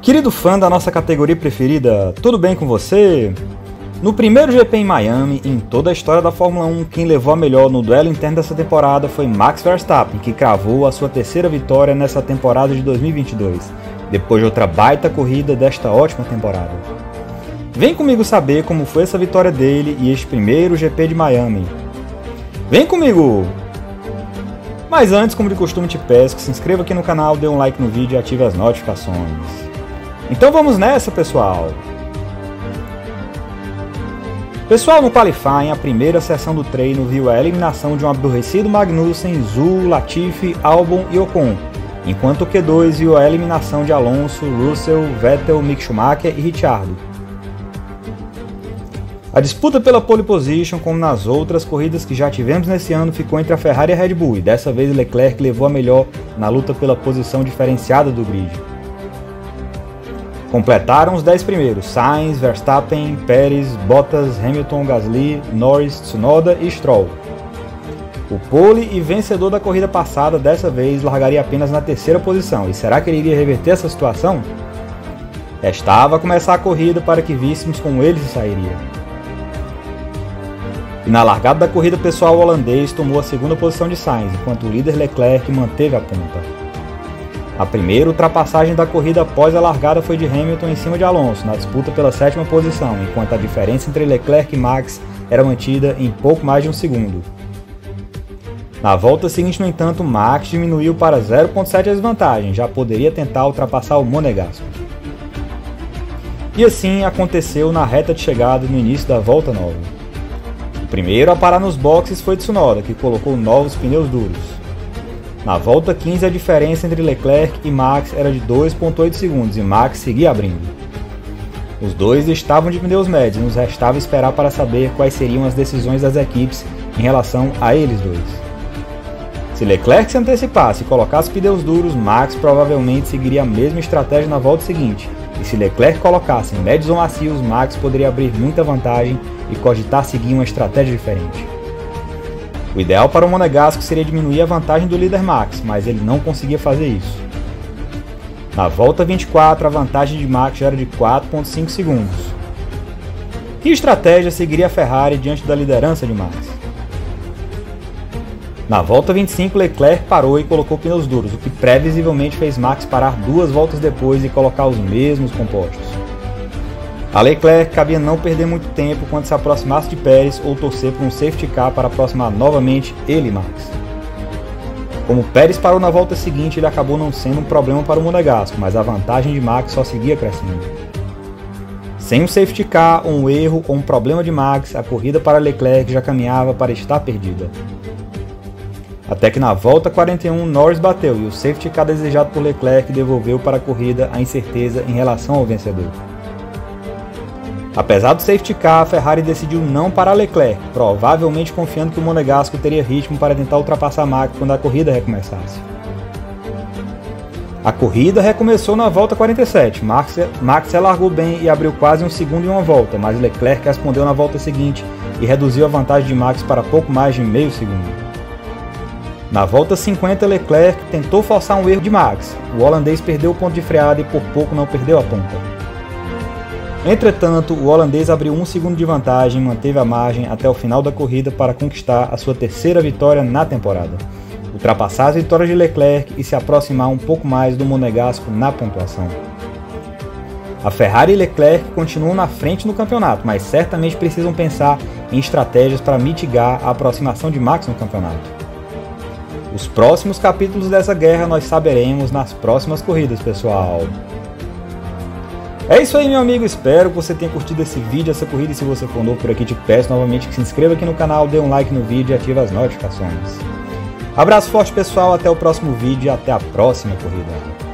Querido fã da nossa categoria preferida, tudo bem com você? No primeiro GP em Miami, em toda a história da Fórmula 1, quem levou a melhor no duelo interno dessa temporada foi Max Verstappen, que cravou a sua terceira vitória nessa temporada de 2022, depois de outra baita corrida desta ótima temporada. Vem comigo saber como foi essa vitória dele e este primeiro GP de Miami. Vem comigo! Mas antes, como de costume, te peço que se inscreva aqui no canal, dê um like no vídeo e ative as notificações. Então vamos nessa, pessoal! Pessoal, no Qualifying, a primeira sessão do treino viu a eliminação de um aborrecido Magnussen, Zhou, Latifi, Albon e Ocon, enquanto o Q2 viu a eliminação de Alonso, Russell, Vettel, Mick Schumacher e Ricciardo. A disputa pela pole position, como nas outras corridas que já tivemos nesse ano, ficou entre a Ferrari e a Red Bull, e dessa vez Leclerc levou a melhor na luta pela posição diferenciada do grid. Completaram os 10 primeiros: Sainz, Verstappen, Pérez, Bottas, Hamilton, Gasly, Norris, Tsunoda e Stroll. O pole e vencedor da corrida passada dessa vez largaria apenas na terceira posição, e será que ele iria reverter essa situação? Restava começar a corrida para que víssemos como ele se sairia. E na largada da corrida pessoal, o holandês tomou a segunda posição de Sainz, enquanto o líder Leclerc manteve a ponta. A primeira ultrapassagem da corrida após a largada foi de Hamilton em cima de Alonso, na disputa pela sétima posição, enquanto a diferença entre Leclerc e Max era mantida em pouco mais de um segundo. Na volta seguinte, no entanto, Max diminuiu para 0,7 a desvantagem, já poderia tentar ultrapassar o Monegasco. E assim aconteceu na reta de chegada no início da volta nova. O primeiro a parar nos boxes foi Tsunoda, que colocou novos pneus duros. Na volta 15, a diferença entre Leclerc e Max era de 2,8 segundos e Max seguia abrindo. Os dois estavam de pneus médios e nos restava esperar para saber quais seriam as decisões das equipes em relação a eles dois. Se Leclerc se antecipasse e colocasse pneus duros, Max provavelmente seguiria a mesma estratégia na volta seguinte, e se Leclerc colocasse médios ou macios, Max poderia abrir muita vantagem e cogitar seguir uma estratégia diferente. O ideal para o Monegasco seria diminuir a vantagem do líder Max, mas ele não conseguia fazer isso. Na volta 24, a vantagem de Max já era de 4,5 segundos. Que estratégia seguiria a Ferrari diante da liderança de Max? Na volta 25, Leclerc parou e colocou pneus duros, o que previsivelmente fez Max parar 2 voltas depois e colocar os mesmos compostos. A Leclerc cabia não perder muito tempo quando se aproximasse de Pérez ou torcer por um safety car para aproximar novamente ele e Max. Como Pérez parou na volta seguinte, ele acabou não sendo um problema para o Monegasco, mas a vantagem de Max só seguia crescendo. Sem um safety car, um erro ou um problema de Max, a corrida para Leclerc já caminhava para estar perdida. Até que na volta 41, Norris bateu e o safety car desejado por Leclerc devolveu para a corrida a incerteza em relação ao vencedor. Apesar do safety car, a Ferrari decidiu não parar Leclerc, provavelmente confiando que o Monegasco teria ritmo para tentar ultrapassar Max quando a corrida recomeçasse. A corrida recomeçou na volta 47, Max se largou bem e abriu quase um segundo em uma volta, mas Leclerc respondeu na volta seguinte e reduziu a vantagem de Max para pouco mais de meio segundo. Na volta 50, Leclerc tentou forçar um erro de Max, o holandês perdeu o ponto de freada e por pouco não perdeu a ponta. Entretanto, o holandês abriu 1 segundo de vantagem e manteve a margem até o final da corrida para conquistar a sua terceira vitória na temporada, ultrapassar as vitórias de Leclerc e se aproximar um pouco mais do Monegasco na pontuação. A Ferrari e Leclerc continuam na frente no campeonato, mas certamente precisam pensar em estratégias para mitigar a aproximação de Max no campeonato. Os próximos capítulos dessa guerra nós saberemos nas próximas corridas, pessoal. É isso aí, meu amigo, espero que você tenha curtido esse vídeo, essa corrida, e se você for novo por aqui, te peço novamente que se inscreva aqui no canal, dê um like no vídeo e ative as notificações. Abraço forte, pessoal, até o próximo vídeo e até a próxima corrida.